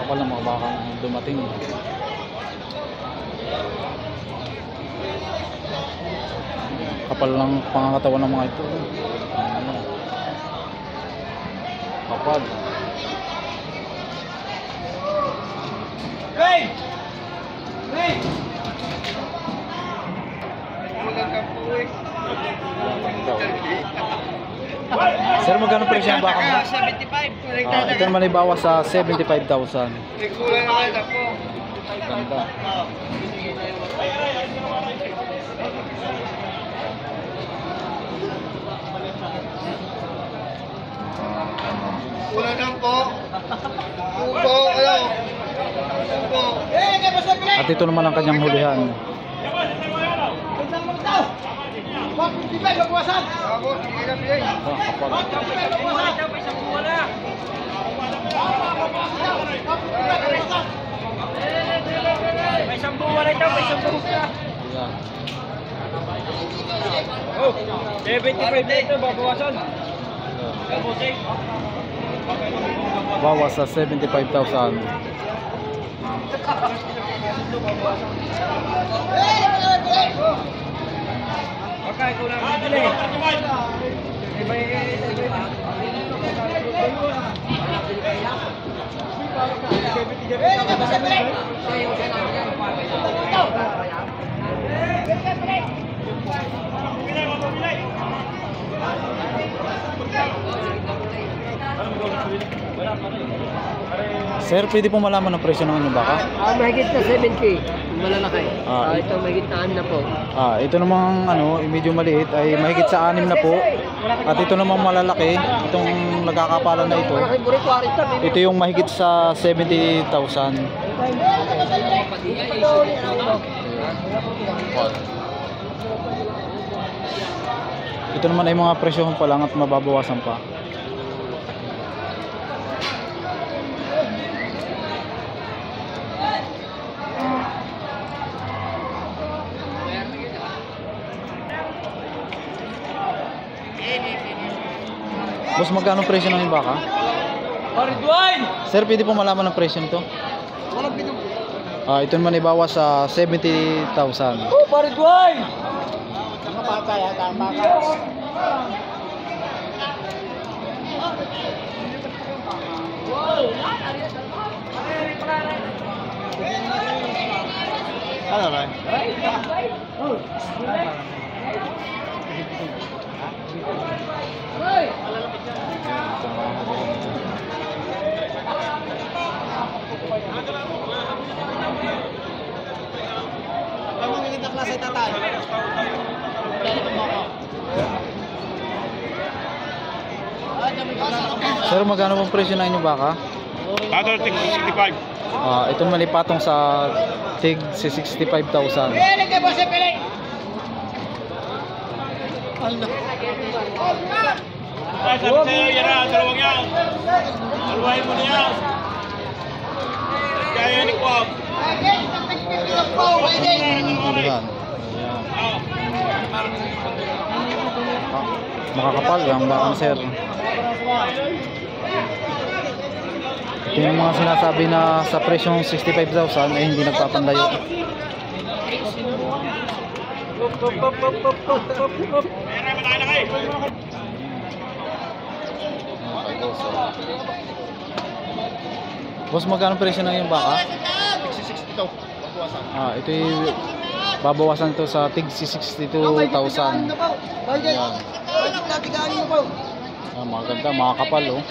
makakapal ng mga baka dumating. Kapal ng pangangatawan ng mga ito. Kapal. Hey! Hey! Sir, magkano presyo ang baka mo? 75. Ito naman ibawas sa 75,000. Ganda. Kulang lang po. Upo, kayo. Upo. At ito naman ang kanyang hulihan. Ako, sige na, bigay. Kapal. May sampu wala ito, may sampu ka. Yan. Oh, 75 na ito, babawasan. Bawas sa 75,000. Baka ito lang bibili. Sir, pwede po malaman ang presyo ng inyong baka? Mahigit na 70, malalaki. Ah, Ito mahigit na 6 na po. Ito namang medyo maliit ay mahigit sa 6 na po. At ito namang malalaki, itong nagkakapalan na ito. Malaki buri 40. Ito yung mahigit sa 70,000. Ito naman ay mga presyohan pa lang at mababawasan pa. Boss, magkano presyo ng baka? Paridwan! Sir, pwede po malaman ang presyo nito? Ito naman ibawas sa 70,000. Oh, Paridwan! Ano ba? Sir, magkano pong presyo na inyong baka? Other thing, 65. Ito naman ipatong sa tig 65,000. Ay, sabi sa'yo, yan na, dalawang yan. Dalawahin mo na yan. Kaya ni Kwab. Ayan. Makakapal yung baka ni sir. Ito yung mga sinasabi na sa presyong 65,000 ay hindi nagpapandayo. Boss, magkano presyo na yung baka? 60 daw. Babawasan. Ito yung babawasan to sa tig 62,000. Ayan. Mga ganda, mga kapal oh.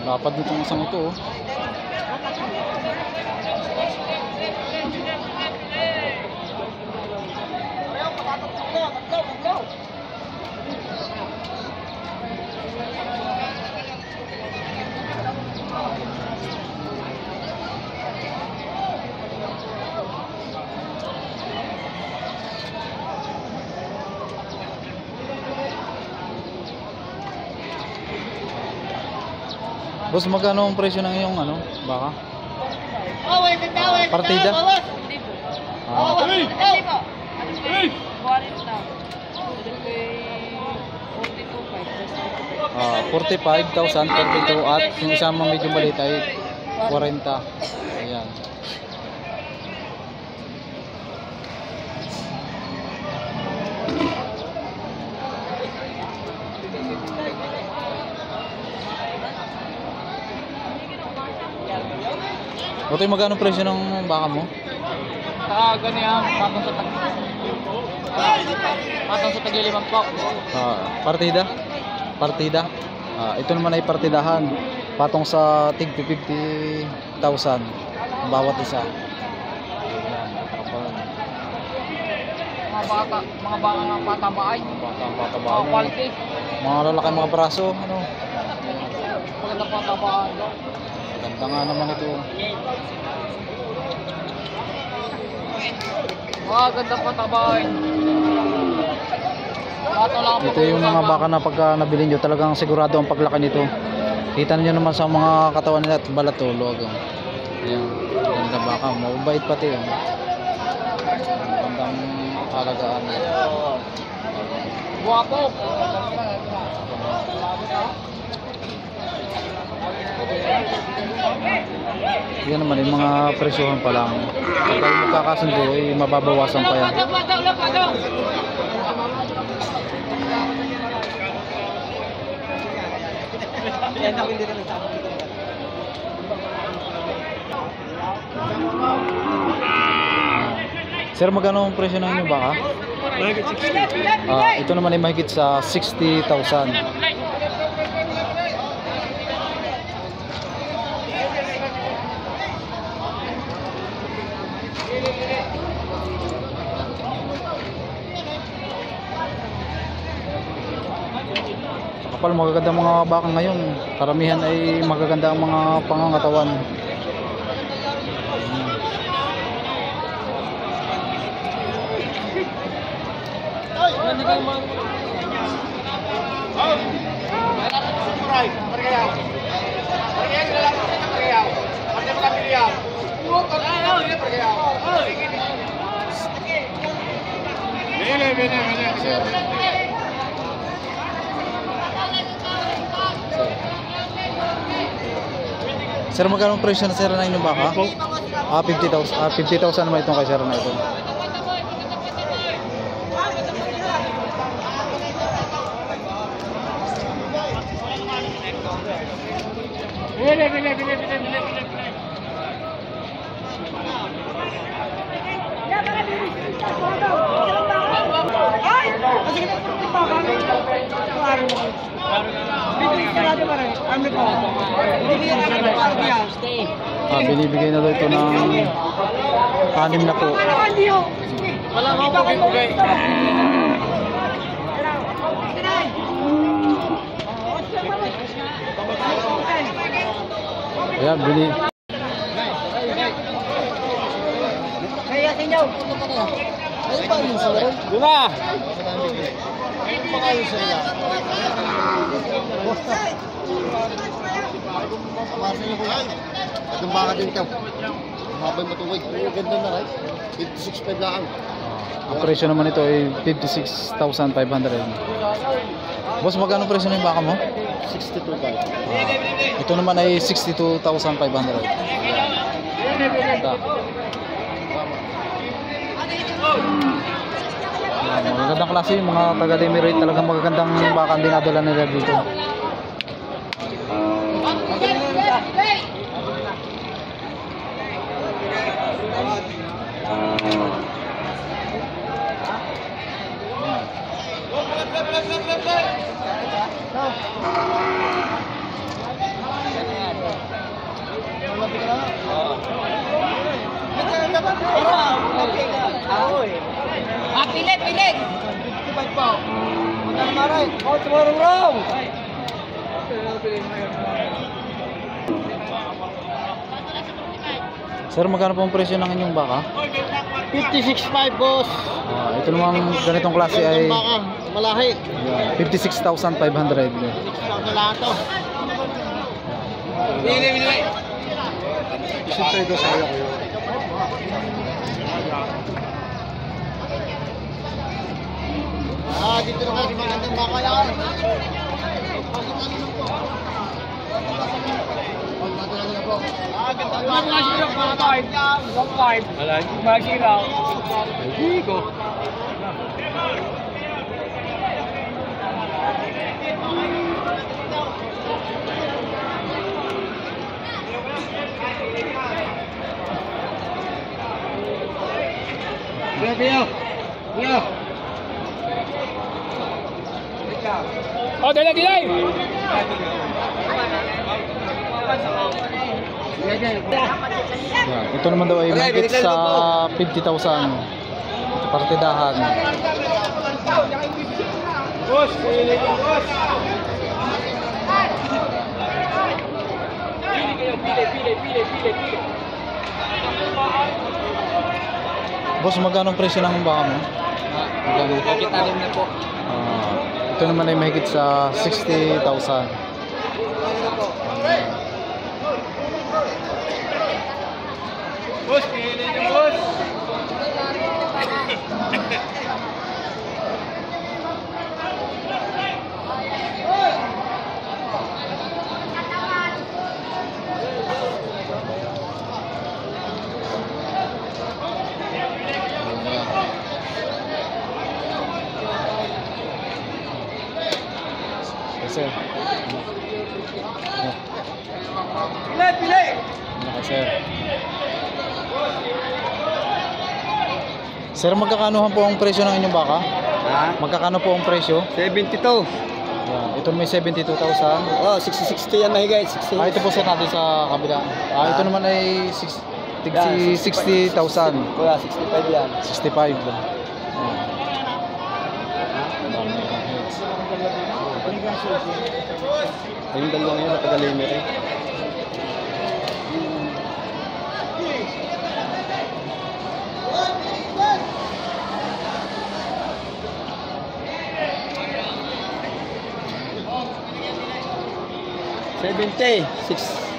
Lapad nitong isang ito oh. Boss, magkano ang presyo ng iyong baka? Partida? 45,000 per kilo at yung isang medyo maliit ay 40. Ayan. Buti magkano presyo ng baka mo? Ganyan, patong sa tagiliman po. Partida? Partida? Ito naman ay partidahan. Patong sa tig 50,000 bawat isa. Ayan, kapal. Mga baka ng patabaay. Bata ba? Quality. Mga lalaki mga braso, ano? Maganda patabaay. Ganda nga naman ito. Ganda patabaay. Ito yung mga baka na pagka nabili nyo, talagang sigurado ang paglaki nito. Kita niyo naman sa mga katawan nila at balatulog. Ayan, ganda baka, mabait pati. Gandang halagaan. Guwapo. Yan naman yung mga presyohan pa lang. Pagka yung magkakasundo ay mababawasan pa yan. Sir, magkano ang presyo ng inyong baka? Mahigit 60. Ito naman ay mahigit sa 60,000. Kapal magaganda mga baka ngayon. Karamihan ay magaganda ang mga pangangatawan. Sir, magkano ang presyo na sir na inyong baka? 50,000. 50,000 naman itong kay sir na ito. Binibigay na daw ito ng 6 na po. Wala nga po bibigay. Ayan, bili. Kaya sinyaw. Doon na! Itong baka din ito. Mabay matuwid. Ganda na right? 56.5 lang. Ang presyo naman ito ay 56,500. Boss, magkano presyo ng baka mo? 62.5. Ito naman ay 62,500. Ganda. Magagandang klase yung mga taga-Demerite, talagang magagandang baka ang dinadala nila dito. Pilit, pilit. Maray. Oh, tomorrow wrong. Sir, magkano po ang presyo ng inyong baka? 56.5 boss. Ito naman ganitong klase ay Baka, malahi. 56,500. Sa lahat to. Siyempre ito sa iyo. Dito na kasi magandang baka yan. Mga siraw, 1.5. Mga siraw. Hindi ko. Oh, delay! Yan. Ito naman daw ay mahigit sa 50,000. Ito partidahan. Boss, boss. Pili. Boss, magkano ang presyo ng baka mo? Magkano? Kita rin na po. Ito naman ay mahigit sa 60,000. Boss, pili niyo, boss. Sir. Pili. Okay, sir. Sir, magkakanohan po ang presyo ng inyong baka? Ha? Magkakano po ang presyo? 72. Yan. Ito may 72,000. Oh, 60 yan mahigit. 60. Ito po sir natin sa kabila. Ito naman ay 60,000. Kuya, 65 yan. 65 lang. Ayun dalawang yun, napagalimit eh. $70. 6.